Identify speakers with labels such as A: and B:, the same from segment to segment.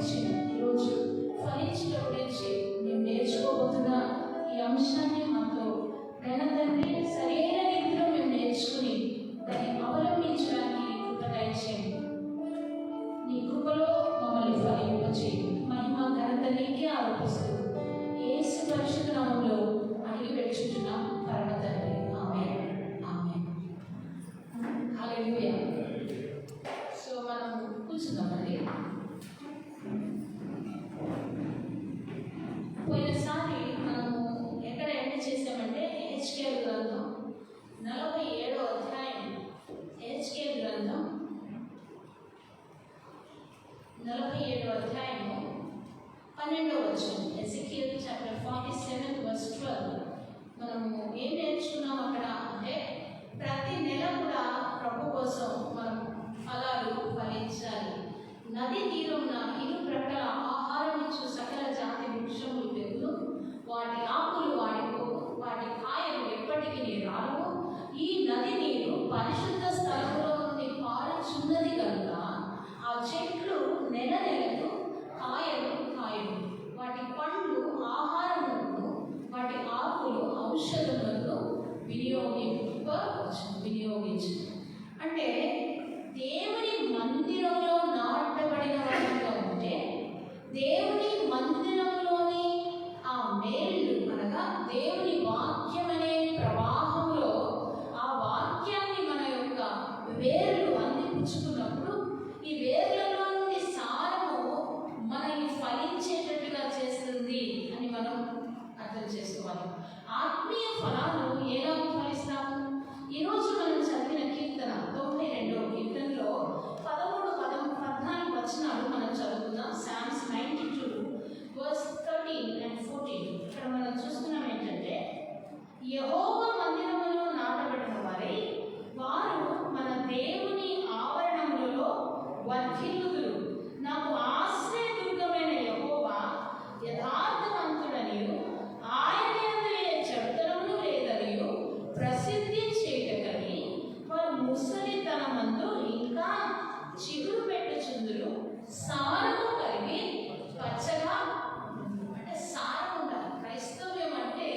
A: గురించి ఈరోజు ఫలించడం గురించి మేము నేర్చుకోబోతున్న ఈ అంశాన్ని మాతో తండ్రి సరైన రీతిలో మేము నేర్చుకుని దాన్ని అవలంబించడానికి కృప దయచేయండి. నీ కృపలో మమ్మల్ని ఫలింపచేయండి. మహిమ ఘనత నీకే ఆరోపిస్తూ యేసు పరిశుద్ధ నామములో అడిగి పెట్టుచున్నాం పరమ తండ్రి. ఆమేన్. ఆమేన్. హల్లెలూయా. సో మనం కూర్చుందామండి. పోయినసారి మనము ఎక్కడ ఎండ్ చేసామంటే హెచ్కేఎల్ గ్రంథం 47వ అధ్యాయం. హెచ్కేఎల్ గ్రంథం 47వ అధ్యాయము 12వ వచనం. Ezekiel chapter 47:12. మనము ఏం నేర్చుకున్నాం అక్కడ అంటే ప్రతి నెల కూడా ప్రభు కోసం మనం ఫలాలు ఫలించాలి. నది తీరమున ఇరు ప్రక్కల ఆహారం ఇచ్చు సకల జాతి వృక్షములు పెరుగును, వాటి ఆకులు వాడిపోవు, వాటి కాయలు ఎప్పటికీ రాలవు. ఈ నది నీరు పరిశుద్ధ స్థలంలో నుండి పారుచున్నది కనుక ఆ చెట్లు నెల నెలకు కాయలు కాయలు, వాటి పండ్లు ఆహారములకు, వాటి ఆకులు ఔషధములకు వినియోగించు. అంటే దేవుని మందిరంలో నాటబడిన వాటిగా ఉంటే దేవుని మందిరంలోని ఆ మేళ్ళు అనగా దేవుని వాక్యం అనే ప్రవాహంలో ఆ వాక్యాన్ని మన యొక్క వేర్లు అందిపుచ్చుకున్నప్పుడు ఈ వేర్లలో నుండి సారము మనల్ని ఫలించేటట్టుగా చేస్తుంది అని మనం అర్థం చేసుకోవాలి. ఆత్మీయ ఫలాలు ఎలా ఫలిస్తాము? ఈరోజు మనం చదివిన కీర్తన 92వ కీర్తనలో 13-14 వచనాలు మనం చదువుకుందాం. Psalms 92:13-14. ఇక్కడ మనం చూస్తున్నాం ఏంటంటే, యెహోవా మందిరములో నాటబడిన వారై వారు మన దేవుని ఆవరణములలో వర్ధిల్లుదురు. నాకు ఆశ్రయదుర్గమైన యెహోవా యథార్థవంతుడనియు ఆయన యందు ఏ చెడుతనము లేదనియు ప్రసిద్ధి చేయటకని వారు ముసలితనమందు ఇంకా చిగురు పెట్టుచుందురు. సారము కలిగి పచ్చగా, అంటే సారం ఉండాలి. క్రైస్తవ్యం అంటే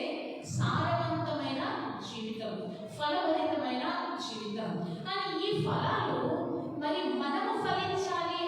A: సారవంతమైన జీవితం, ఫలభరితమైన జీవితం. కానీ ఈ ఫలాలు మరి మనము ఫలించాలి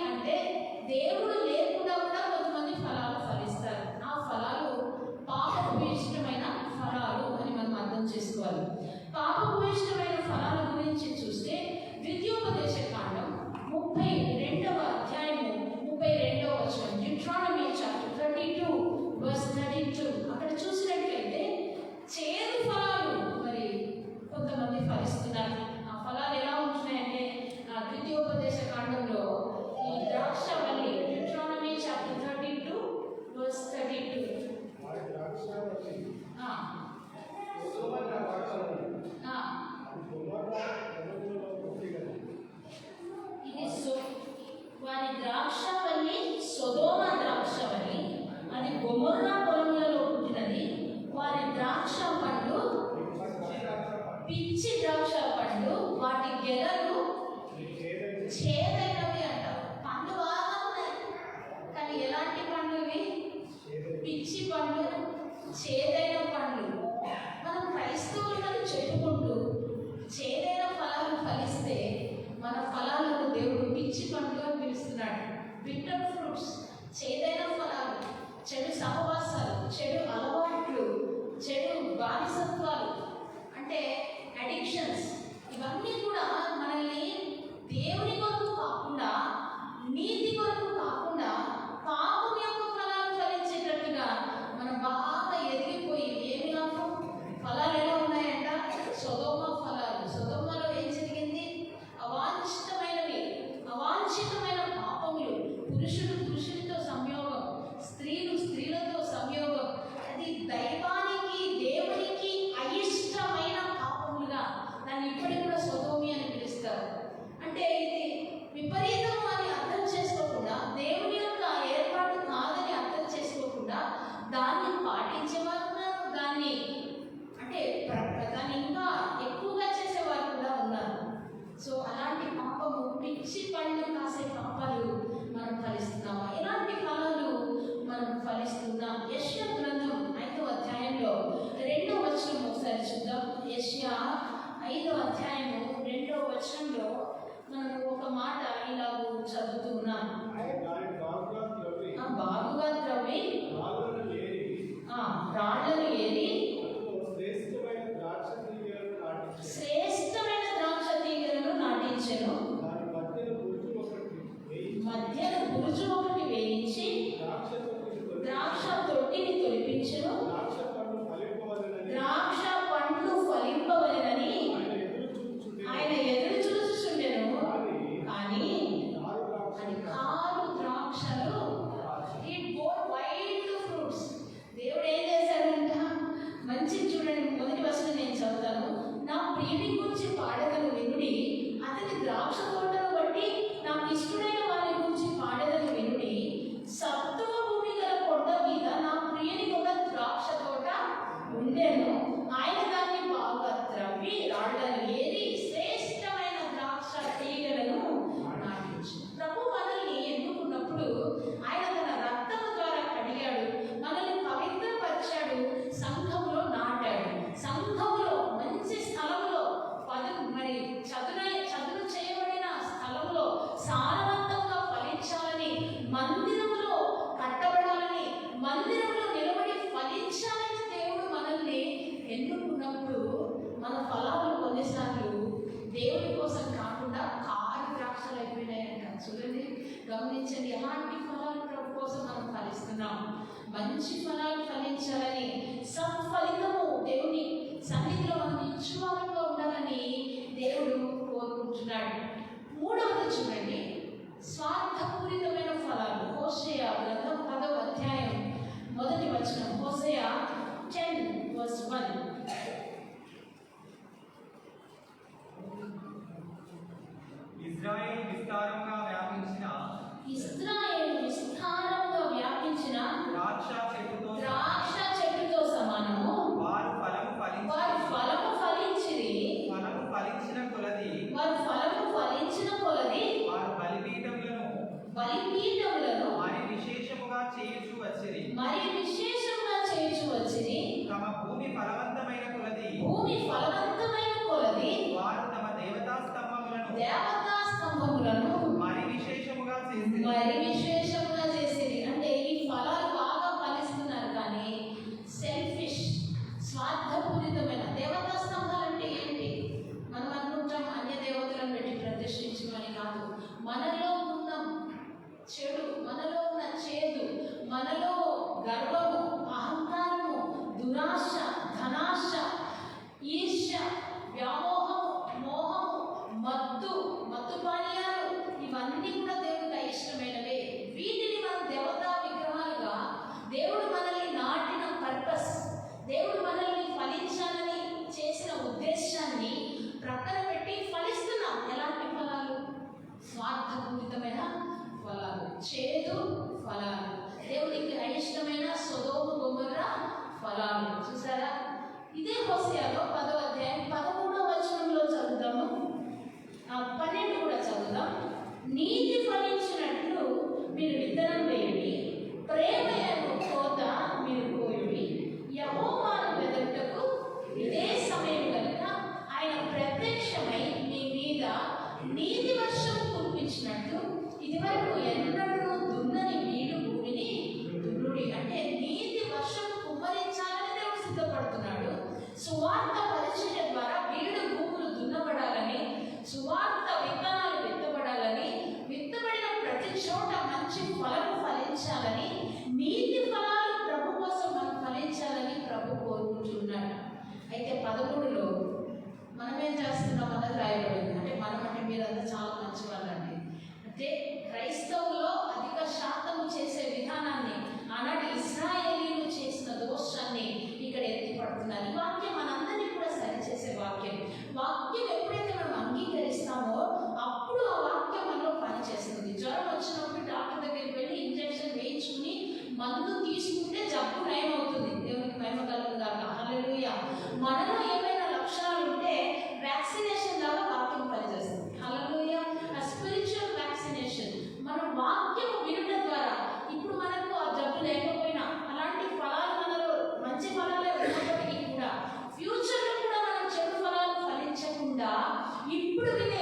A: వచనంలో మనం ఒక మాట ఇలా చదువుతున్నాం. బాగుగా త్రవ్వి రాళ్లను ఏరి శ్రేష్టమైన ద్రాక్ష తీగలను నాటించెను. మధ్యన బురుజు ఒకటి వేయించి ద్రాక్ష తొట్టిని తొలిపించెను. ద్రాక్ష పండ్లు ఫలింపవలెనని ఆయన ఎదురు చూచుచుండెను. కానీ అది 6 ద్రాక్షలు. It bore wild fruits. దేవుడు ఏం చేశాడంట? మంచి చూడండి, మొదటి వచనం నేను చదువుతాను. నా ప్రియుని గురించి పాడేదను వినుడి, అతని ద్రాక్ష తోటను బట్టి నాకు ఇష్టమైన వారి గురించి పాడేదను వినుడి. సత్తువ భూమి గల కొండ మీద నా ప్రియునికి ఒక ద్రాక్ష తోట ఉండెను. ఆయన దాన్ని బాగా త్రవ్వి రాళ్లను ఏరి శ్రేష్టమైన ద్రాక్ష తీగలను నాటించాడు. ప్రభు మనల్ని ఎన్నుకున్నప్పుడు ఆయన తన రక్తము ద్వారా కడిగాడు, మనల్ని పవిత్రపరిచాడు, సంఘములో నాటాడు. సంఘములో మంచి స్థలంలో చదును చేయబడిన స్థలంలో సారవంతంగా ఫలించాలని, మందిరములో కట్టబడాలని, మందిరంలో నిలబడి ఫలించాలని దేవుడు మనల్ని ఎన్నుకున్నప్పుడు మన ఫలాలు కొన్నిసార్లు దేవుడి కోసం కాకుండా కారు ద్రాక్షలు అయిపోయినాయంట. చూడండి, గమనించండి, ఎలాంటి ఫలాలు ప్రభు కోసం మనం ఫలిస్తున్నాం. మంచి ఫలాలు ఫలించాలని, సత్ఫలితము దేవుని సన్నిధిలో మనం ఇచ్చువారంగా ఉండాలని దేవుడు కోరుకుంటున్నాడు. 3వది చూడండి, స్వార్థపూరితమైన ఫలాలు. హోషేయ గ్రంథం 10వ అధ్యాయం 1వ వచనం. హోషేయ 10:1.
B: ఇశ్రాయేలు విస్తారంగా వ్యాపించిన ద్రాక్ష చెట్టుతో సమానము. వారు ఫలము ఫలించిరి. వారు ఫలించిన కొలది వారు బలిపీఠములను మరి విశేషముగా చేయుచు వచ్చిరి. తమ భూమి ఫలవంతమైన కొలది వారు తమ దేవతా స్తంభములను మరి విశేషముగా చేసిరి.
A: అంటే ఈ ఫలాలు బాగా ఫలిస్తున్నారు, కానీ సెల్ఫిష్, స్వార్థపూరితమైన దేవతా స్తంభాలు అంటే ఏంటి? మనం అనుకుంటాం అన్య దేవతలను పెట్టి ప్రదర్శించమని కాదు. మనలో ఉన్న చెడు, మనలో ఉన్న చేదు, మనలో గర్వము, అహంకారము, దురాశ, ధనాశ, ఈర్ష్య, వ్యామోహము, మోహము, మత్తు పానీయాలు, ఇవన్నీ కూడా దేవుడికి అయిష్టమైనవే. వీటిని మనం దేవతా విగ్రహాలుగా, దేవుడు మనల్ని నాటిన పర్పస్, దేవుడు మనల్ని ఫలించాలని చేసిన ఉద్దేశాన్ని ప్రక్కన పెట్టి ఫలిస్తున్నాం. ఎలాంటి ఫలాలు? స్వార్థపూరితమైన ఫలాలు, చేదు ఫలాలు, దేవుడికి అయిష్టమైన సొదొమ గొమొర్రా ఫలాలు. చూసారా? ఇదే హోషేయలో 10వ అధ్యాయం 13వ వచనంలో చదువుదాము, 12 కూడా చదువుదాం. నీతి ఫలించినట్లు మీరు విత్తనం వేయండి, ప్రేమయను కోత మీరు కోయుడి. యెహోవాను వెదకుటకు ఇదే సమయం కనుక ఆయన ప్రత్యక్షమై మీ మీద నీతి వర్షం కురిపించినట్లు ఇదివరకు ఎన్నడూ దున్నని వీడు భూమిని దున్నుడి. అంటే నీతి వర్షం కుమ్మరించాలని దేవుడు సిద్ధపడుతున్నాడు. సువార్త పరిచర్య ద్వారా వీడు భూములు దున్నబడాలని, సువార్త విత్తనాలు విత్తబడాలని, విత్తబడిన ప్రతి చోట మంచి ఫలం ఫలించాలని, నీతి ఫలాలు ప్రభు కోసం మనం ఫలించాలని ప్రభు కోరుకుంటున్నాడు. అయితే 13లో మనమేం చేస్తున్నాం అన్నది రాయబడింది. అంటే మనం అంటే మీరంతా చాలా మంచి వాళ్ళండి. అంటే క్రైస్తవుల్లో అధిక శాతం చేసే విధానాన్ని, ఆనాటి ఇశ్రాయేలీలు చేసిన దోషాన్ని ఇక్కడ ఎత్తిపడుతున్నారు. ఈ వాక్యం మనందరినీ కూడా సరిచేసే వాక్యం. వాక్యం ఎప్పుడైతే మనం అంగీకరిస్తామో అప్పుడు ఆ వాక్యం మనలో పనిచేస్తుంది. జ్వరం వచ్చినప్పుడు డాక్టర్ దగ్గరికి వెళ్ళి ఇంజెక్షన్ వేయించుకుని మందు తీసుకుంటే జబ్బు నయం అవుతుంది. దేవునికి మహిమ కలుగుగాక. హల్లెలూయా. మనలో ఏమైనా లక్షణాలు ఉంటే వ్యాక్సినేషన్ లాగా వాక్యం పనిచేస్తుంది. హల్లెలూయా. Spiritual vaccination. మన వాక్యం వినడం ద్వారా ఇప్పుడు మనకు ఆ జబ్బు లేకపోయినా, అలాంటి ఫలాలు మనలో మంచి ఫలాలే ఉన్నప్పటికీ కూడా ఫ్యూచర్లో కూడా మనం చెడు ఫలాలు ఫలించకుండా ఇప్పుడు వినే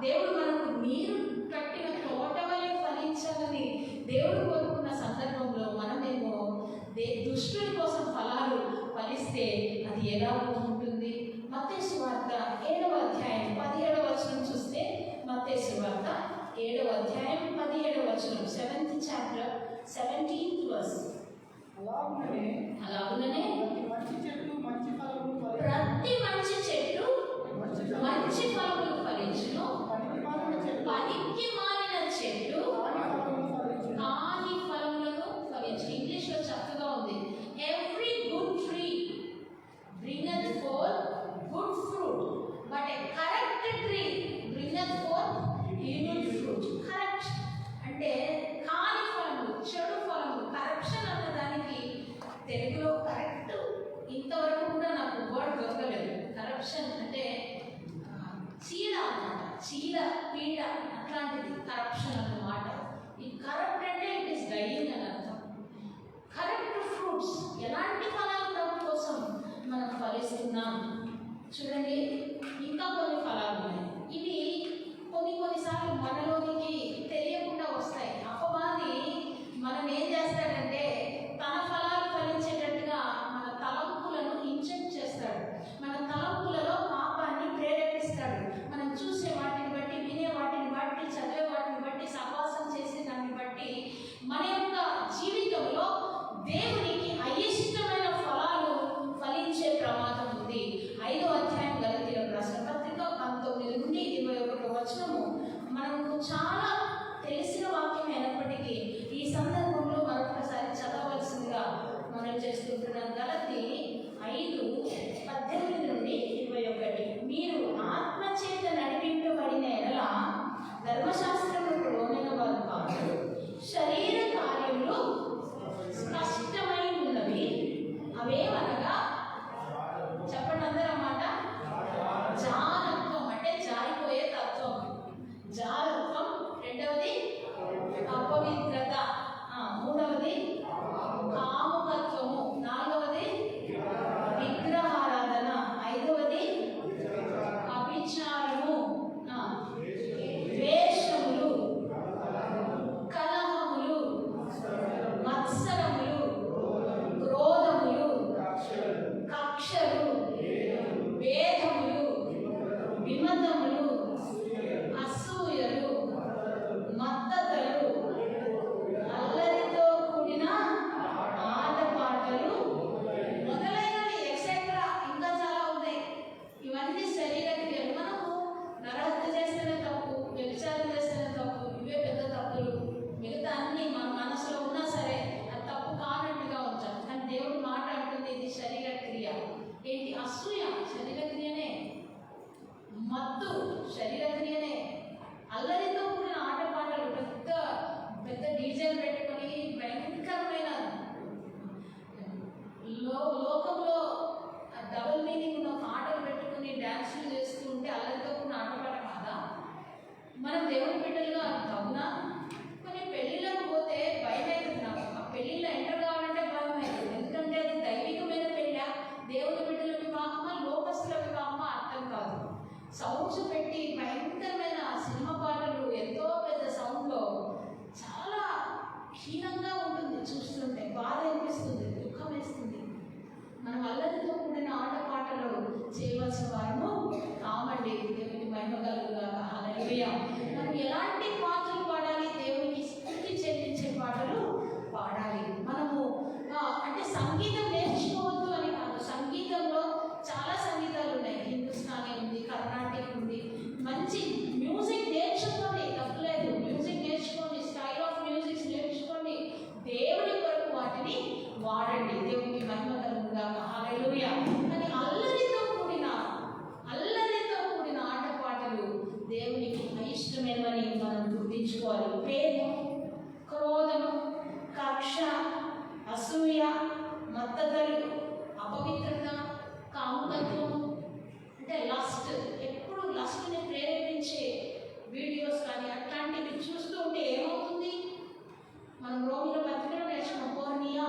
A: దేవుడు మనకు నీరు కట్టిన తోట వలె ఫలించాలని దేవుడు కోరుకున్న సందర్భంలో మనమేమో దుష్టుడి కోసం ఫలాలు ఫలిస్తే అది ఎలా ఉంటుంది? మత్తయి సువార్త 7వ అధ్యాయం 17వ వచనం చూస్తే, మత్తయి సువార్త 7వ అధ్యాయం 17వ వచనం, 7th chapter 17th verse.
C: అలాగుననే
A: అలాగుననే
C: మంచి చెట్టు మంచి ఫలములు
A: ప్రతి మంచి చెట్టు మంచి ఫలములు ఫలించును, పనికి మాలిన చెట్టు కాని ఫలములను ఫలించు. ఇంగ్లీష్ లో చక్కగా ఉంది, every good tree bringeth forth good fruit but a correct tree bringeth forth evil fruit. Correct అంటే కాని ఫలములు, చెడు ఫలములు. కరప్షన్ అన్న దానికి తెలుగులో కరెక్ట్ ఇంతవరకు కూడా నాకు వర్డ్ దొరకలేదు. కరప్షన్ అంటే చీడ అన్నమాట, చీడ పీడ అట్లాంటిది కరప్షన్ అన్నమాట. ఈ కరప్ట్ అంటే ఇట్ ఈస్ డైయింగ్ అని అర్థం. కరెక్ట్ ఫ్రూట్స్, ఎలాంటి ఫలాలు ప్రభు కోసం మనం ఫలిస్తున్నాం. చూడండి, ఇంకా కొన్ని ఫలాలు ఉన్నాయి. ఇవి కొన్నిసార్లు మనలోనికి తెలియకుండా వస్తాయి. అపవాది మనం ఏం చేస్తాడంటే తన ఫలాలు ఫలించేటట్టుగా మన తలంపులను ఇంజెక్ట్ చేస్తాడు. మన తలంపులలో పాపాన్ని ప్రేరేపిస్తాడు. మనం చూసే వాటిని బట్టి, వినే వాటిని బట్టి, చదివే వాటిని బట్టి, సహవాసం చేసే దాన్ని బట్టి మన యొక్క జీవితంలో దేవునికి అయిష్టమైన ఫలాలు ఫలించే ప్రమాదం ఉంది. 5వ అధ్యాయం గలతీయులకు రాసిన పత్రిక 19 నుండి 21 వచనము మనకు చాలా తెలిసిన వాక్యం అయినప్పటికీ ఈ సందర్భంలో మరొకసారి చదవలసిందిగా మనం చేస్తుంటున్నాం. గలతీ 5:18 నుండి 21. మీరు ఆత్మచేత నడిపింపబడిన ఎడల ధర్మశాస్త్రములకు లోనైన వారు కాదు, శరీర కార్యములు స్పష్టమై ఉన్నవి. అవేమనగా, చెప్పండి అందరూ అన్నమాట, జారత్వం అంటే జారిపోయే తత్వం, జారత్వం. రెండవది అపవిత్రత, మూడవది కాముకత్వము, నాలుగవది విగ్రహారాధన, ఐదవది అభిచారము, ద్వేషములు, కలహములు, మత్సరములు, క్రోధములు, కక్షలు, భేదములు, విమతములు, అసూయలు, మత్తతలు, అల్లరితో కూడిన ఆటపాటలు మొదలైనవి ఎక్సెట్రా. ఇంకా చాలా ఉన్నాయి. ఇవన్నీ శరీర క్రియలు. మనము నరహత్య చేస్తేనే తప్పు, వ్యభిచారం చేస్తేనే తప్పు, ఇవే పెద్ద తప్పులు. మిగతా అన్ని మన మనసులో ఉన్నా సరే అది తప్పు కానట్టుగా ఉంచాలి. కానీ దేవుడు మాట అంటుంది ఇది శరీర క్రియ. ఏంటి? అసూయ శరీర క్రియనే, మత్తు శరీర క్రియనే, అల్లరితో కూడిన ఆటపాటలు, పెద్ద పెద్ద డీజేలు పెట్టుకొని భయంకరమైన లోకంలో డబుల్ మీనింగ్ ఉన్న పాటలు పెట్టుకుని డ్యాన్సులు చేస్తూ ఉంటే అల్లరితో కూడిన ఆటపాట కాదా? మనం దేవుని బిడ్డలుగా తగునా? కొన్ని పెళ్ళిళ్ళకు పోతే భయం అవుతుంది నాకు. ఆ పెళ్ళిళ్ళు ఎంటర్ కావాలంటే భయం అవుతుంది. ఎందుకంటే అది దైవికమైన పెళ్ళ, దేవుని బిడ్డల వివాహమా, లోకస్తుల వివాహమా అర్థం కాదు. సౌండ్స్ పెట్టి భయంకరమైన సినిమా పాటలు, ఎంతో పెద్ద సౌండ్లో చాలా హీనంగా ఉంటుంది. చూస్తుంటే బాధ అనిపిస్తుంది, దుఃఖం వేస్తుంది. మనం అల్లరితో కూడిన ఆటపాటలు చేయవలసిన వారము కామండి. దేవునికి మహిమ కలుగుగాక. హల్లెలూయా. మనం ఎలాంటి పాటలు పాడాలి? దేవునికి స్తుతి చెల్లించే పాటలు పాడాలి. మనము అంటే సంగీతం నేర్చుకోవద్దు అని కాదు. సంగీతంలో చాలా సంగీతాలు ఉన్నాయి. హిందుస్థానీ ఉంది, కర్ణాటిక్ ఉంది. మంచి మ్యూజిక్ నేర్చుకోండి, తప్పలేదు. మ్యూజిక్ నేర్చుకోండి, స్టైల్ ఆఫ్ మ్యూజిక్ నేర్చుకోండి. దేవుని కొరకు వాటిని వాడండి. దేవునికి మహిమ కలుగుగాక. హల్లెలూయా. కానీ అల్లరితో కూడిన ఆటపాటలు దేవునికి అయిష్టమైనవని మనం గుర్తించుకోవాలి. ప్రేమ, క్రోధము, కక్ష, అసూయ, మత్తతలు, అపవిత్రత, కాముకత్వం అంటే లస్ట్. ఎప్పుడు లస్ట్ని ప్రేరేపించే వీడియోస్ కానీ అట్లాంటివి చూస్తూ ఉంటే ఏమవుతుంది? మనం రోమిల పత్రికలో నేర్చుకున్నాం. పోర్నియా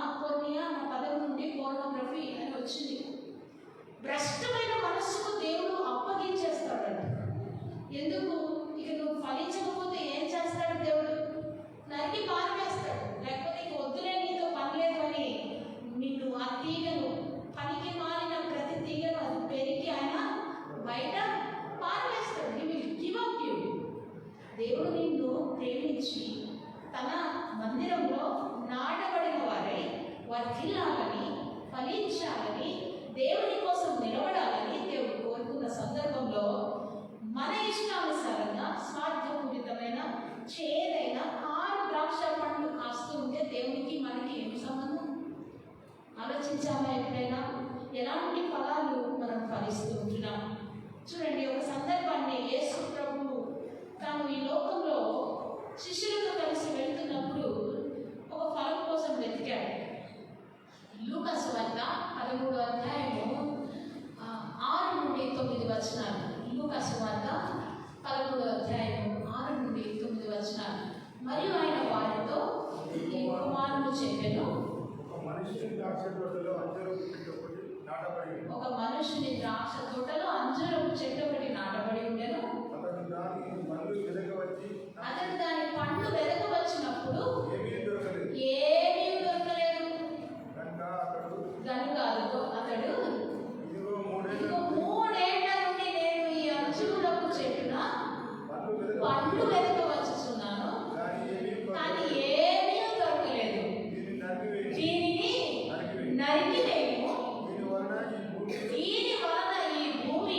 A: అన్న పదం నుండి పోర్నోగ్రఫీ అని వచ్చింది. భ్రష్టమైన మనస్సుకు దేవుడు అప్పగించేస్తాడు. ఎందుకు? ఇక వర్ధిల్లాలని, ఫలించాలని, దేవుని కోసం నిలబడాలని దేవుడు కోరుకున్న సందర్భంలో మన ఇష్టానుసారంగా స్వార్థపూరితమైన చేదైన 6 ద్రాక్ష పండ్లు కాస్తూ ఉంటే దేవునికి మనకి ఏమి సంబంధం? ఆలోచించాలా ఎప్పుడైనా? ఎలాంటి ఫలాలు మనం ఫలిస్తూ ఉంటున్నాం? చూడండి, ఒక సందర్భాన్ని యేసు ప్రభువు తాను ఈ లోకంలో శిష్యులతో కలిసి వెళ్తున్నప్పుడు ఒక ఫలం కోసం వెతికాడు. లూకా సువార్త 13వ అధ్యాయము 6 నుండి 9 వచనాలు. లూకా సువార్త 13వ అధ్యాయము 6 నుండి 9 వచనాలు. మరియు ఆయన వారితో ఈ ఉపమానము చెప్పెను.
D: ఒక మనిషిని ద్రాక్ష తోటలో అంజూరపు చెట్టు ఒకటి నాటబడి ఉండెను. అతడు దాని పండ్లు వెదకవచ్చినప్పుడు ఏమీ దొరకలేదు. కనుక అతడు ఇదిగో 3 ఏళ్ల నుండి నేను ఈ అంజూరపు చెట్టున పండ్లు వెదకవచ్చుచున్నాను, కానీ ఏమీ దొరకలేదు. దీనిని నరికివేయము. దీని వలన ఈ భూమి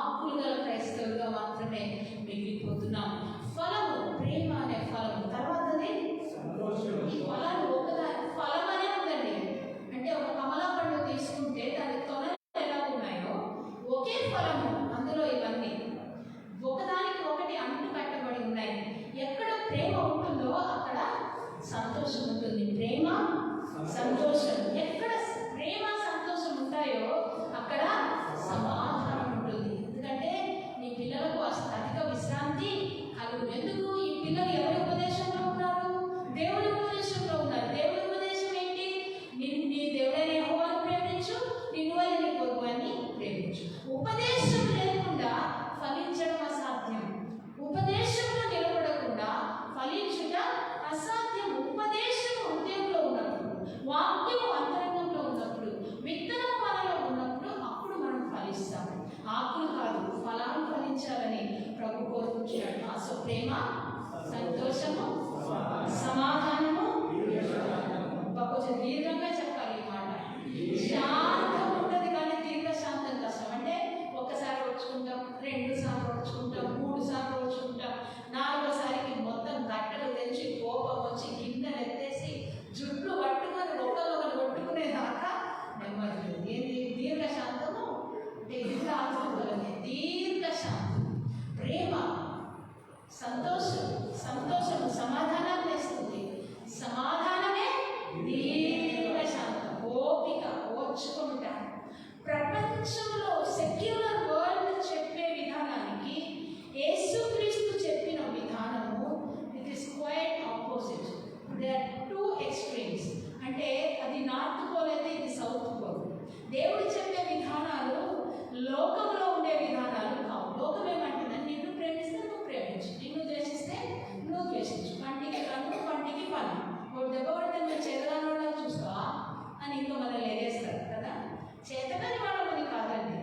A: ఆకులు గల క్రైస్తవులుగా మాత్రమే మిగిలిపోతున్నాం. ఫలము, ప్రేమ అనే ఫలము. తర్వాతది ఈ ఫలాలు ఫలం అనే ఉందండి. అంటే ఒక కమలా పండు తీసుకుంటే దాని తొనలు ఎలా ఉన్నాయో ఒకే ఫలము, అందులో ఇవన్నీ ఒకదానికి ఒకటి అంటు కట్టబడి ఉన్నాయి. ఎక్కడ ప్రేమ ఉంటుందో అక్కడ సంతోషం ఉంటుంది. ప్రేమ, సంతోషం. ఎక్కడ ప్రేమ సంతోషం ఉంటాయో అక్కడ సమాధానం ఉంటుంది. ఎందుకంటే నీ పిల్లలకు అధిక విశ్రాంతి కలుగు. ఎందుకు? ఈ పిల్లలు ఎవరి ఉపదేశంలో ఉన్నారు? దేవుడి ఉపదేశంలో ఉన్నారు. దేవుడి ఉపదేశం ఏంటి? నీ దేవుడైన యెహోవాను ప్రేమించు, నిన్ను వల్ల నీ పొరుగువాన్ని ప్రేమించు. ఉపదేశం లేకుండా ఫలించడం అసాధ్యం. ఉపదేశంలో నిలబడకుండా ఫలించుట అసాధ్యం. ఉపదేశం హృదయంలో ఉన్నప్పుడు, వాక్యము అంతరంగంలో ఉన్నప్పుడు, విత్తనం మనలో ఉన్నప్పుడు అప్పుడు మనం ఫలిస్తాము. ఆకులు కాదు, ఫలాలు ఫలించాలని ప్రభు కోరుకుంటున్నాడు. సో ప్రేమ, సంతోషము, సమాధానము, కొంచెం దీర్ఘంగా చెప్పాలి ఈ మాట. శాంతం ఉంటుంది కానీ దీర్ఘ శాంతం కష్టం. అంటే ఒక్కసారి వచ్చుకుంటాం, 2 సార్లు వచ్చుకుంటాం, 3 సార్లు వచ్చుకుంటాం, 4వసారికి మొత్తం గట్టలు తెచ్చి కోపం వచ్చి గిన్నెలు ఎత్తేసి జుట్లు పట్టుకొని ఒకరు కొట్టుకునేదాకా నెమ్మది. ఏది దీర్ఘ శాంతము? అంటే ఇంత ఆత్మబలమే దీర్ఘ శాంతం. ప్రేమ, సంతోషము సమాధానాన్ని ఇస్తుంది. సమాధానమే దీర్ఘ శాంతం. ఓపిక, ఓర్చుకుంటాం. ప్రపంచంలో సెక్యులర్ వరల్డ్ చెప్పే విధానానికి యేసుక్రీస్తు చెప్పిన విధానము it is quite opposite. They are 2 extremes. అంటే అది నార్త్ పోల్ అయితే ఇది సౌత్ పోల్. దేవుడు చెప్పే విధానాలు లోకంలో ఉండే విధానాలు కావు. లోకం ఏమంటుందని నిన్ను ప్రేమిస్తే నువ్వు ప్రేమించు, నిన్ను ద్వేషిస్తే నువ్వు ద్వేషించు, పంటికి కన్ను పంటికి పన్ను, ఒక దెబ్బ పడితే నువ్వు చేతగాని వాళ్ళని చూస్తావా అని ఇంకా మనల్ని ఎగేస్తారు కదా. చేతగాని వాళ్ళని కాదండి.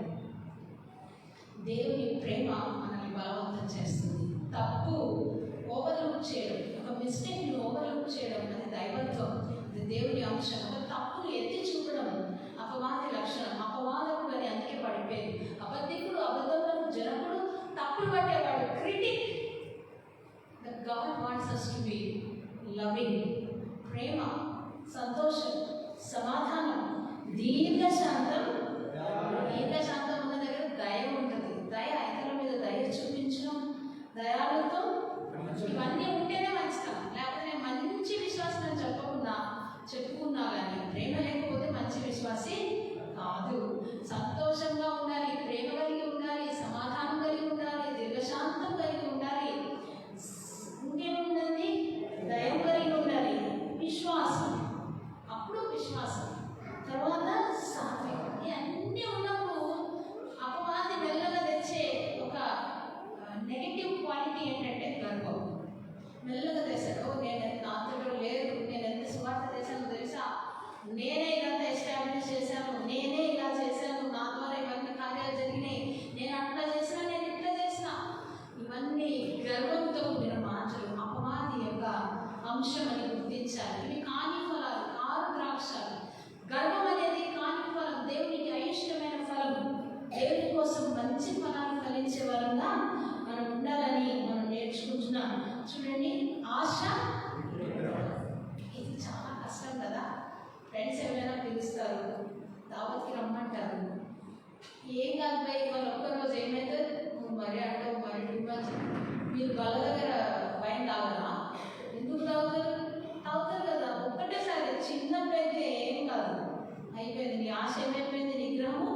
A: దేవుని ప్రేమ మనల్ని బలవంతం చేస్తుంది. తప్పు ఓవర్లుక్ చేయడం, ఒక మిస్టేక్ని ఓవర్లుక్ చేయడం అది దైవత్వం, అది దేవుని అంశం. ఒక తప్పును ఎత్తి చూపడం అపవాది లక్షణం. అపవాదకుడు అని అందుకే పడిపోయింది. అబద్ధికుడు, అబద్ధములకు జనకుడు, తప్పులు పట్టేవాడు, critic. That God wants us to be loving. ప్రేమ, సంతోషం, సమాధానం, దీర్ఘశాంతం. దీర్ఘశాంతం ఉన్న దగ్గర దయ ఉంటుంది. దయ, ఇతరుల మీద దయ చూపించడం, దయాలతో ఇవన్నీ ఉంటేనే మంచిదా. లేకపోతే నేను మంచి విశ్వాసం అని చెప్పుకున్నా కానీ ప్రేమ లేకపోతే మంచి విశ్వాసి కాదు. సంతోషంగా ఉండాలి, ప్రేమ కలిగి ఉండాలి, సమాధానం కలిగి ఉండాలి, దీర్ఘశాంతం కలిగి ఉండాలి. ఇంకేముందండి? దయం కలిగి ఉండాలి, విశ్వాసం. అప్పుడు విశ్వాసం, తర్వాత సాత్వికం. ఇవన్నీ ఉన్నప్పుడు అపవాది మెల్లగా తెచ్చే ఒక నెగిటివ్ క్వాలిటీ ఏంటంటే గర్వం. మెల్లగా తెస్తాడు. నేను నాతో లేదు, నేను ఎంత స్వార్థ చేశాను తెలుసా, నేనే ఇదంతా ఎస్టాబ్లిష్ చేశాను, నేనే ఇలా చేశాను, నా ద్వారా ఇవన్నీ కార్యాలు జరిగినాయి, నేను అట్లా చేసినా, నేను ఇట్లా చేసినా. ఇవన్నీ గర్వంతో కూడిన మాటలు, అపవాది యొక్క అంశం అని గుర్తించాలి. ఇవి కాని ఫలాలు, కారు ద్రాక్షాలు. గర్వం అనేది కాని ఫలం, దేవునికి అయిష్టమైన ఫలం. దేవుని కోసం మంచి ఫలాలు ఫలించే వారంగా మనం ఉండాలని మనం నేర్చుకుంటున్నాం. చూడండి, ఆశ. ఇది చాలా కష్టం కదా. ఫ్రెండ్స్ ఎవరైనా పిలుస్తారు, దావత్కి రమ్మంటారు. ఏం కాదు భయ్, వాళ్ళు ఒక్కరోజు ఏమవుతుంది, నువ్వు మరి అంటావు, మరి మీరు వాళ్ళ దగ్గర వైన్ తాగరా? ఎందుకు తాగుతారు? తాగుతారు కదా. ఒక్కటేసారి చిన్న పెద్ద ఏం కాదు, అయిపోయింది. నీ ఆశ ఏమైపోయింది? నిగ్రహము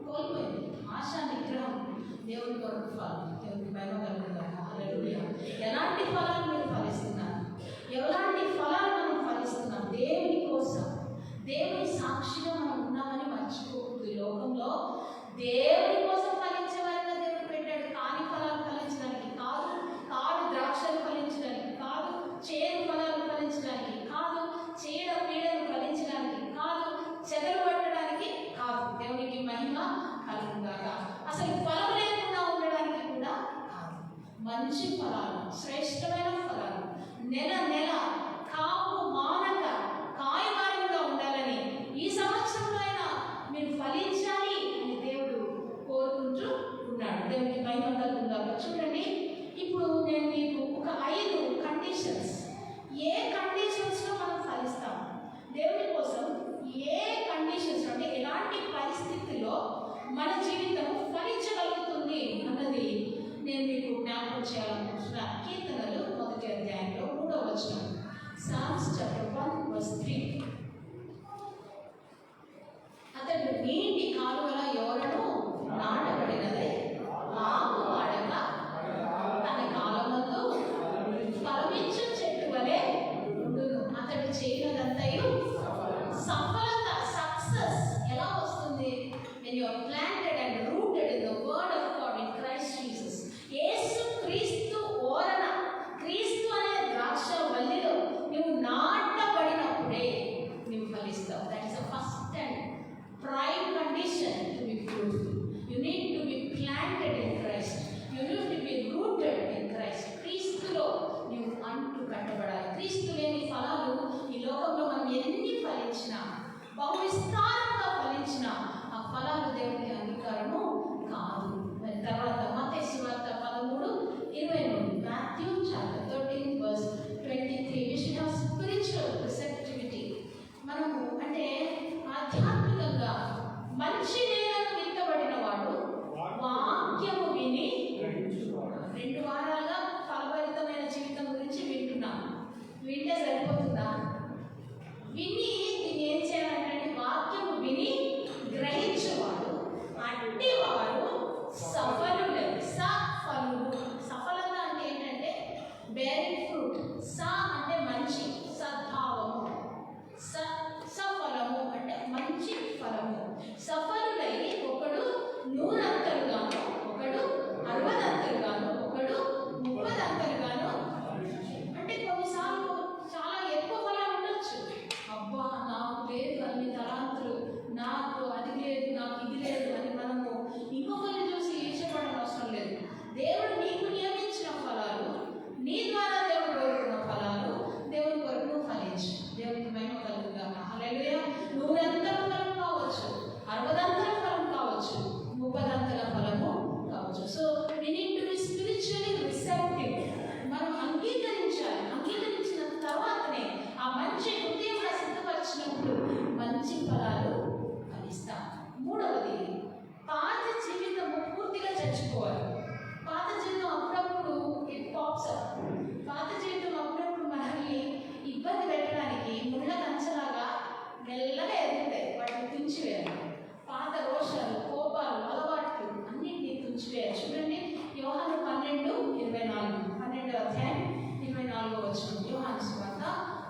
A: కోల్పోయింది. ఆశ, నిగ్రహం దేవుని కొరకు ఫలం. దేవునికి భయం కలుగుతారు. ఎలాంటి ఫలాలు మీరు ఫలిస్తున్నారు? ఎలాంటి ఫలాలు మనం ఫలిస్తున్నాం? దేవుని కోసం, దేవుని సాక్షిగా మనం ఉన్నామని మర్చిపోకూడదు. లోకంలో దేవుని కోసం ఫలించే వారిగా దేవుడు పెట్టాడు. కాని ఫలాలు ఫలించడానికి కాదు, కాడు ద్రాక్షలు ఫలించడానికి కాదు, చేదు ఫలాలు ఫలించడానికి కాదు, చీడ పీడలు ఫలించడానికి కాదు, చెదలు పట్టడానికి కాదు. దేవునికి మహిమ కలుగుగాక. అసలు ఫలం లేకుండా ఉండడానికి కూడా కాదు. మంచి ఫలాలు, శ్రేష్టమైన ఫలాలు, నెల నెల కాపు మానక కాయకారంగా ఉండాలని, ఈ సంవత్సరంలో అయినా మీరు ఫలించాలి అని దేవుడు కోరుకుంటూ ఉన్నాడు.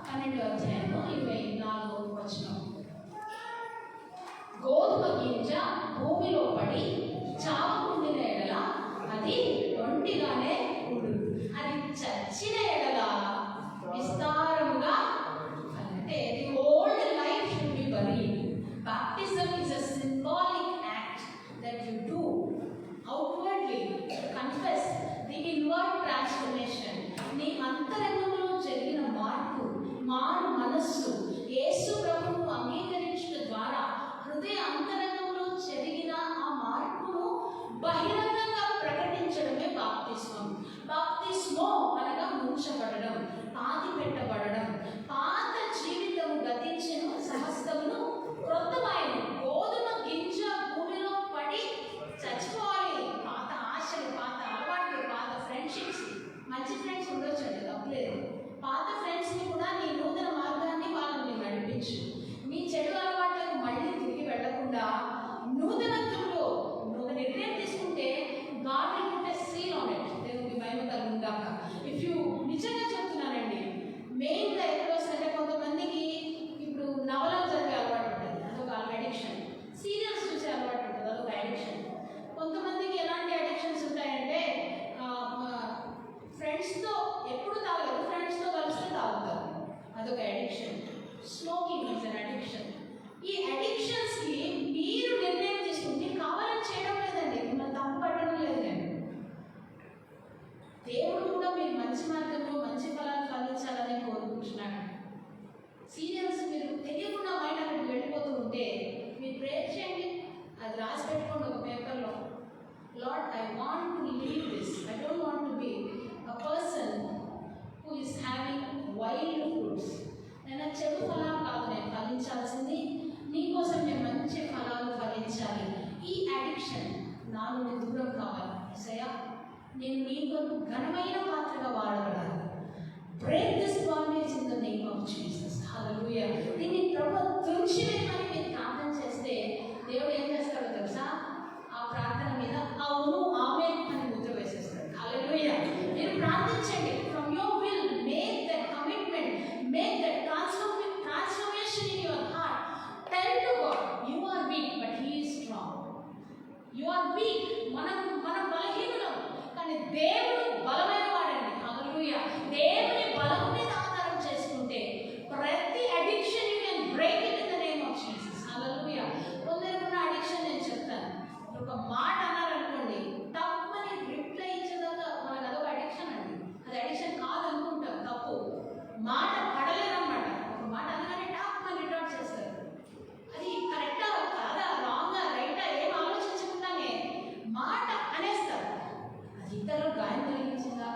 A: 12:24 గోధుమ గింజ భూమిలో పడి చావకుండిన ఎడల అది ఒంటిగానే ఉండు, అది చచ్చిన ఎడల విస్తారముగా, అంటే the old life should be buried. Baptism is a symbolic act that you do outwardly to confess the inward transformation. నీ అంతరంగంలో జరిగిన మారు మనస్సు యేసు ప్రభువును అంగీకరించడం ద్వారా హృదయ అంతరంగంలో జరిగిన ఆ మార్పును బహిరంగంగా ప్రకటించడమే బాప్తిస్మం. బాప్తిస్మో అనగా ముంచబడడం, పాతి పెట్టబడడం. పాత జీవితం గతించెను, సహస్తమును క్రొత్తమాయను. గోధుమ గింజ భూమిలో పడి చచ్చిపోవాలి. పాత ఆశలు, పాత అలవాట్లు, పాత ఫ్రెండ్షిప్స్. మంచి ఫ్రెండ్స్ ఉండొచ్చండి, తప్పలేదు. పాత ఫ్రెండ్స్ని కూడా నీ నూతన మార్గాన్ని వాళ్ళని నడిపించు. నీ చెడు అలవాట్లకు మళ్ళీ తిరిగి వెళ్లకుండా నూతనత్వంలో ఒక నిర్ణయం తీసుకుంటే God will put a seal on it. దేవునికి మహిమ కలుగుగాక. ఇఫ్ యూ నిజంగా చెప్తున్నానండి, మెయిన్గా ఎక్కడ వస్తుందంటే కొంతమందికి ఇప్పుడు నవలలు చదివే అలవాటు ఉంటుంది, అదొక అడిక్షన్. సీరియల్స్ చూసే అలవాటు ఉంటుంది, అదొక అడిక్షన్. కొంతమందికి ఎలాంటి అడిక్షన్స్ ఉంటాయంటే ఫ్రెండ్స్తో ఎప్పుడు తాగలేదు, ఫ్రెండ్స్తో కలిస్తే తాగుతారు, అదొక addiction. Smoking is an addiction. ఈ అడిక్షన్స్కి మీరు నిర్ణయం తీసుకుంటే కావాలని చేయడం లేదండి, మిమ్మల్ని తప్పు పట్టడం లేదు. నేను దేవుడు కూడా మీరు మంచి మార్గంలో మంచి ఫలాలు ఫలించాలని కోరుకుంటున్నాడు. సీరియల్స్ మీరు తెలియకుండా మైండ్ అక్కడికి వెళ్ళిపోతూ ఉంటే మీరు ప్రేయర్ చేయండి, అది రాసి పెట్టుకోండి ఒక పేపర్లో. Lord, I want to leave this. I don't want to B a person who is having wild fruits. నేను చెడు ఫలాలు కాదు నేను ఫలించాల్సింది, నీకోసం నేను మంచి ఫలాలు ఫలించాలి. ఈ అడిక్షన్ నా నుండి దూరం కావాలి. సయా, నేను నీకు ఘనమైన పాత్రగా వాడబడాలి. Break this bondage in the name of Jesus. Hallelujah. దీన్ని ప్రభు తుంచివేయమని మీరు ప్రార్థన చేస్తే దేవుడు ఏం చేస్తాడో తెలుసా? ఆ ప్రార్థన మీద అవును ఆమేన్ అని ముద్ర వేసేస్తాడు. హల్లెలూయా. మీరు ప్రార్థించండి. From your will make that commitment, make that transformation in your heart. Tell to God, you are weak but he is strong. You are weak, మనం బలహీనులం, కానీ దేవుడు బలమైన వాడండి. హల్లెలూయా. దేవుని బలం మీద ఆధారం చేసుకుంటే ప్రతి addiction you can break it in the name of Jesus. Hallelujah. కొందరుకున్న అడిక్షన్ నేను చెప్తాను. ఒక మాట అన్నారనుకోండి, తప్పని రిప్లై ఇచ్చేదాకా మనకు అదొక అడిక్షన్ అండి. అది అడిక్షన్ కాదనుకుంటాం, తప్పు. మాట పడలేదన్నమాట. ఒక మాట అనగానే తప్పని రిటార్ట్ చేస్తారు. అది కరెక్టా కాదా, రాంగా రైటా ఏం ఆలోచించకుండానే మాట అనేస్తారు. అది ఇతరులకు గాయం కలిగించిందా,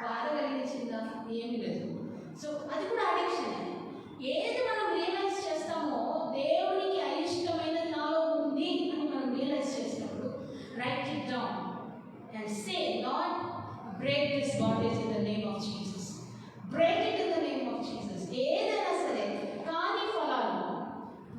A: బాధ కలిగించిందా, ఏమీ లేదు. సో అది కూడా అడిక్షన్. ఏది మనం రియలైజ్ చేస్తామో దేవునికి అయిష్టమైనది నాలో ఉంది అని మనం రియలైజ్ చేసినప్పుడు write it down and say, Lord, break this bondage in the name of Jesus. Break it in the name of Jesus. ఏదైనా సరే కాని ఫలాలు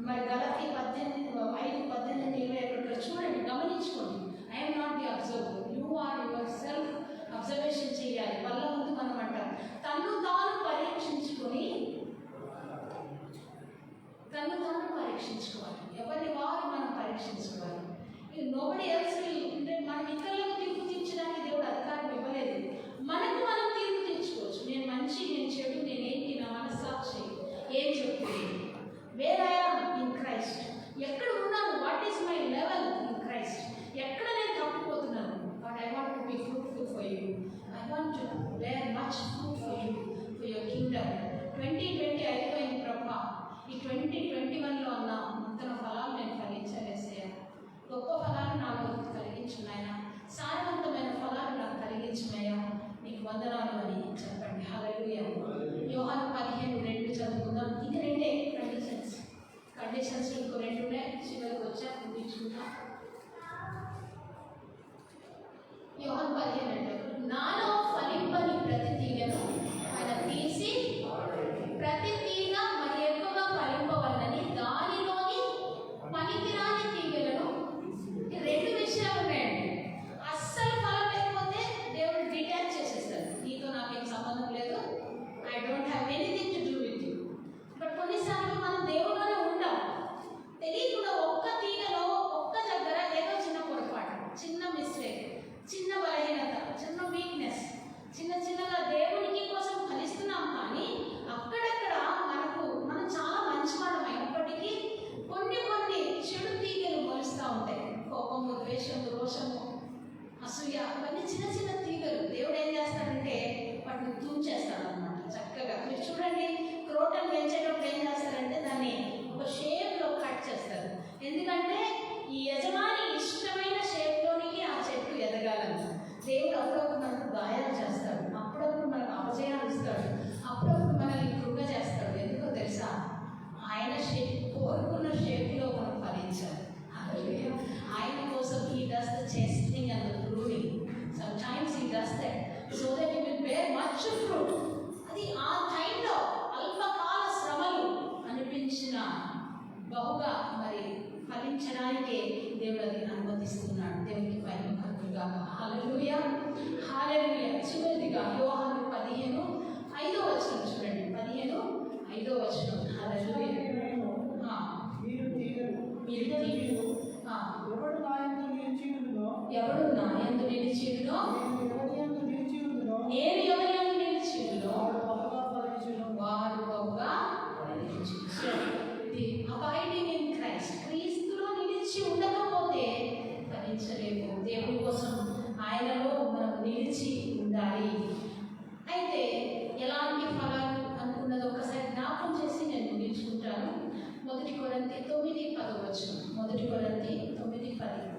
A: మరి గలతీ 5:18-21 చూడండి, గమనించుకోండి. I'm not the observer, you are your self observation చేయాలి. వల్ల ముందు మనం అంటాం తను తాను పరీక్షించుకోవాలి. ఎవరి వారు మనం పరీక్షించుకోవాలి. నోబడి ఎల్స్ అంటే మనం ఇతరులకు తీర్పు తీర్చడానికి దేవుడు అధికారం ఇవ్వలేదు. మనకు మనం తీర్పు తీర్చుకోవచ్చు. నేను మంచి, నేను చెడు, నేనేంటి, నా మనస్సాక్షి ఏం చెప్తుంది. Where I am in Christ. ఎక్కడ ఉన్నాను, what is my level in Christ. ఎక్కడ నేను తప్పిపోతున్నాను. But I want to be fruitful for you. I want to bear much fruit for you, for your kingdom. 2020 అయిపోయింది ప్రభా. ఈ 2021లో ఉన్న నూతన ఫలాలు నేను ఫలించలేసే గొప్ప ఫలాలు నాలో కలిగించున్నాయన. సారా చిన్న చిన్న తీగలు దేవుడు ఏం చేస్తాడంటే వాటిని తూచేస్తాడు అనమాట చక్కగా. మీరు చూడండి, క్రోటన్ పెంచేటప్పుడు ఏం చేస్తారంటే దాన్ని ఒక షేప్లో కట్ చేస్తారు. ఎందుకంటే ఈ యజమాని ఇష్టమైన షేప్లోనికి ఆ చెట్టు ఎదగాలని. దేవుడు అప్పుడప్పుడు మనకు గాయాలు చేస్తాడు, అప్పుడప్పుడు మనకు అపజయాలు ఇస్తాడు, అప్పుడప్పుడు మనల్ని కృంగ చేస్తాడు. ఎందుకో తెలుసా? ఆయన షేప్ కోరుకున్న షేప్లో మనం ఫలించాలి. ఆయన కోసం he does the chastening and the pruning. Sometimes he does that so that he will bear much fruit. అది ఆ టైంలో అల్పకాల శ్రమలు అనిపించిన బహుగా మరి ఫలించడానికే దేవుడు అది అనుమతిస్తున్నాడు. దేవునికి మహిమ కలుగుగా. హల్లెలూయా, హల్లెలూయా. చివరిదిగా యోహాను 15:5 చూడండి. 15:5. హల్లెలూయా.
C: మీరు తీగలు,
A: మీరు తీగలు.
C: ఎవడు నా యందు నిలిచి ఉండునో,
A: ఎవడు నా యందు నిలిచి ఉండునో,
C: నేను ఎవరి యందు నిలిచి ఉండునో,
A: నేను ఎవరి యందు నిలిచి ఉండునో
C: వాడు బహుగా ఫలించును.
A: వాడు బహుగా ఫలించును. So, the abiding in Christ, క్రీస్తులో నిలిచి ఉండకపోతే ఫలించలేము. దేవుని కోసం ఆయనలో మనం నిలిచి ఉండాలి. అయితే ఎలాంటి ఫలాలు అనుకున్నది ఒకసారి జ్ఞాపకం చేసి నేను ముగించుకుంటాను. 1 కొరింథీ 9:10. 1 కొరింథీ 9:10.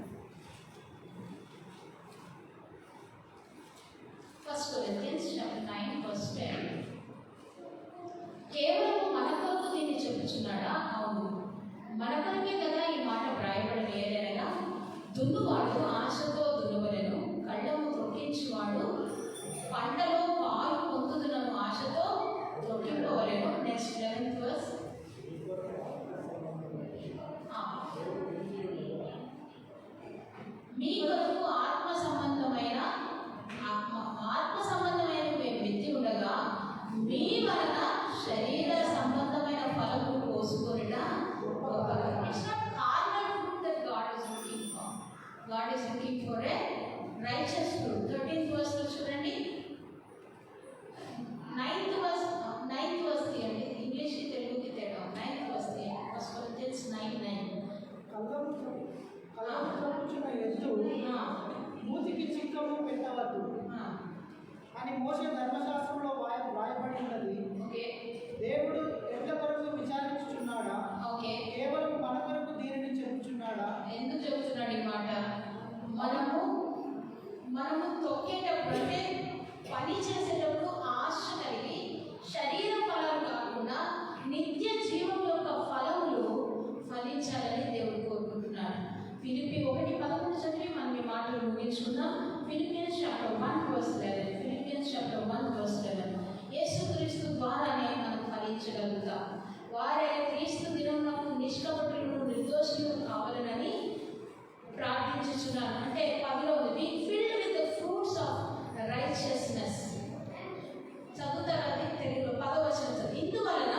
A: 1 Corinthians chapter 9:10. కేవలం మన కొరకు దీన్ని చెప్పుచున్నాడా? అవును, మన కొరకే కదా ఈ మాట వ్రాయబడిన. ఏదైనా దున్నువాడు ఆశతో దున్నవలెను, కళ్ళము త్రొక్కించువాడు పంటలో పాలు పొందుతున్న ఆశతో త్రొక్కింపవలెను. Next 11th verse. మీ కొరకు ఆత్మ సంబంధమైన మేము విత్తి ఉండగా మీ వలన శరీర సంబంధమైన ఫలము కోసుకొనుట గొప్పగా. It's not carnal fruit that God is looking for. God is looking for a righteous fruit. 13th verse లో చూడండి. 9th verse తీయండి. ఇంగ్లీష్ తెలుగుకి తేడా. 9th verse తీయండి. 1 Corinthians 9:9.
C: కళ్ళము త్రొక్కుచున్న ఎద్దు మూతికి చిక్కము పెట్టవద్దు అని మోషే ధర్మశాస్త్రంలో వ్రాయబడి ఉన్నది.
A: ఓకే,
C: దేవుడు ఎడ్ల కొరకు విచారించుచున్నాడా?
A: ఓకే.
C: కేవలం మన కొరకు దీనిని చెప్పుచున్నాడా?
A: ఎందుకు చెబుతున్నాడు ఈ మాట? మనము తొక్కేటప్పుడు అంటే పని చేసేటప్పుడు ఆశ కలిగి శరీర ఫలాలు కాకుండా నిత్య జీవం యొక్క ఫలములు ఫలించాలని దేవుడు కోరుకుంటున్నాడు. ఫిలిప్పీ 1:11 చదివి మనం ఈ మాటలు ముగించుకుందాం. Philippians chapter 1:11. Philippians chapter 1:11. యేసుక్రీస్తు ద్వారానే మనం ఫలించగలుగుతాం. వారే క్రీస్తు దినమునకు నిష్కపటులను నిర్దోషులు కావాలనని ప్రార్థించుచున్నాను. అంటే 10లో ఉంది, filled with the fruits of righteousness. చదువుతారు అది తెలుగులో 10వ వచనం. ఇందువలన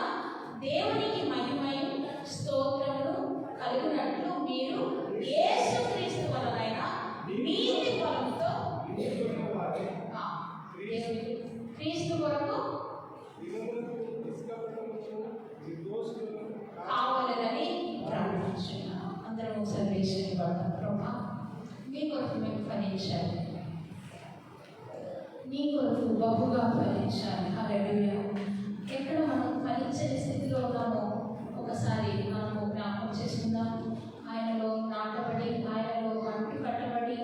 A: దేవునికి మహిమయు స్తోత్రమును కలుగునట్లు మీరు యేసుక్రీస్తు వలన నీతి ఫలముతో క్రీస్తు కొరకు కావాలని ప్రార్థించున్నాను. అందరం ఒకసారి దేశాన్ని పడతాం. ప్రభా, మీ కొరకు మేము ఫలించాలి, నీ కొరకు బహుగా ఫలించాలి. హల్లెలూయా. ఎక్కడ మనం ఫలించే స్థితిలో ఉన్నామో ఒకసారి మనము జ్ఞాపకం చేసుకుందాం. ఆయనలో నాటబడి, ఆయనలో అంటు కట్టబడి,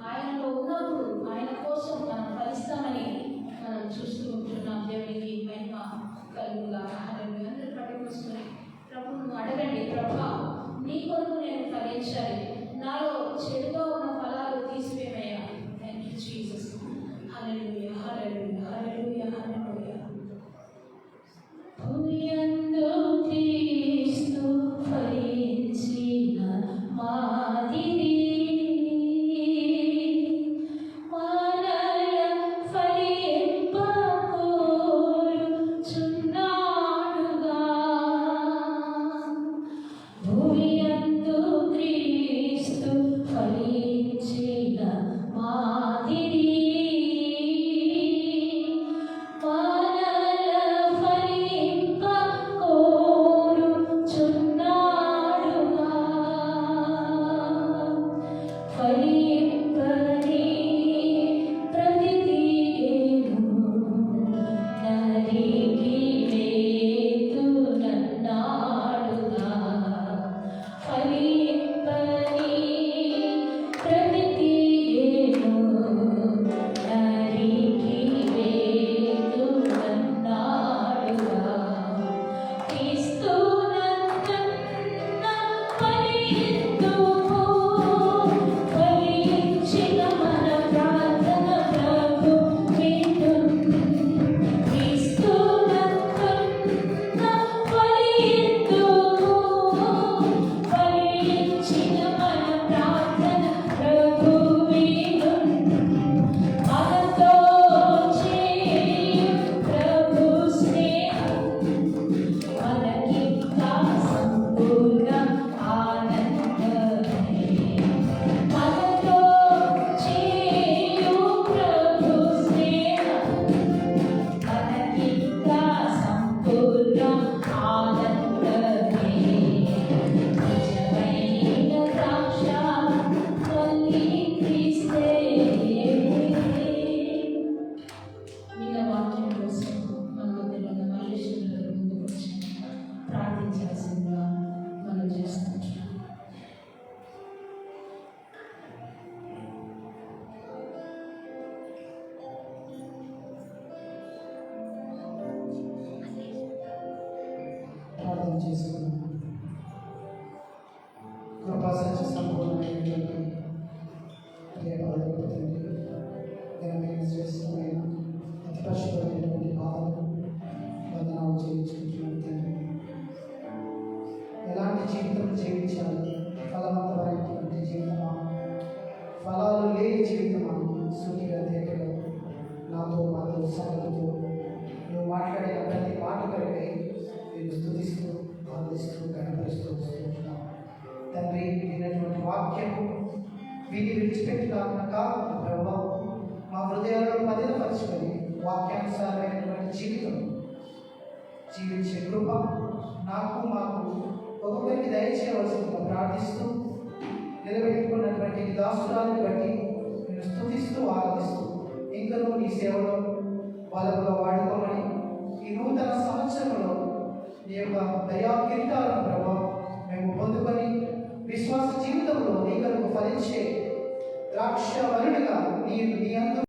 A: ఆయనలో ఉన్నప్పుడు ఆయన కోసం మనం ఫలిస్తామని మనం చూస్తూ ఉంటున్నాం. దేవునికి మహిమ కలుగుగా. హల్లెలూయా. అందరూ పట్టుకొసుకొని ప్రభువును అడగండి, ప్రభా నీ కొరకు నేను ఫలించాలి, నాలో చెడుగా ఉన్న ఫలాలు తీసివేమయ్యా. Thank you Jesus. Hallelujah, hallelujah, hallelujah, hallelujah. భూమి యందు క్రీస్తు ఫలించి
C: విడిచిపెట్టి కాకుండా కాకుండా ప్రభావ మా హృదయాల్లో పదిలపరచుకొని వాక్యానుసారమైనటువంటి జీవితం జీవించే కృప నాకు మాకు ఒక్కొక్కరికి దయచేయవలసిందిగా ప్రార్థిస్తూ నిలబెట్టుకున్నటువంటి ఈ దాసురాలను బట్టి నేను స్తుతిస్తూ ఆరాధిస్తూ ఇంకనూ నీ సేవలో బలముగా వాడుకోమని ఈ నూతన సంవత్సరంలో నీ యొక్క దయా కిరీటాలను ప్రభావం మేము పొందుకొని విశ్వాస జీవితంలో నీ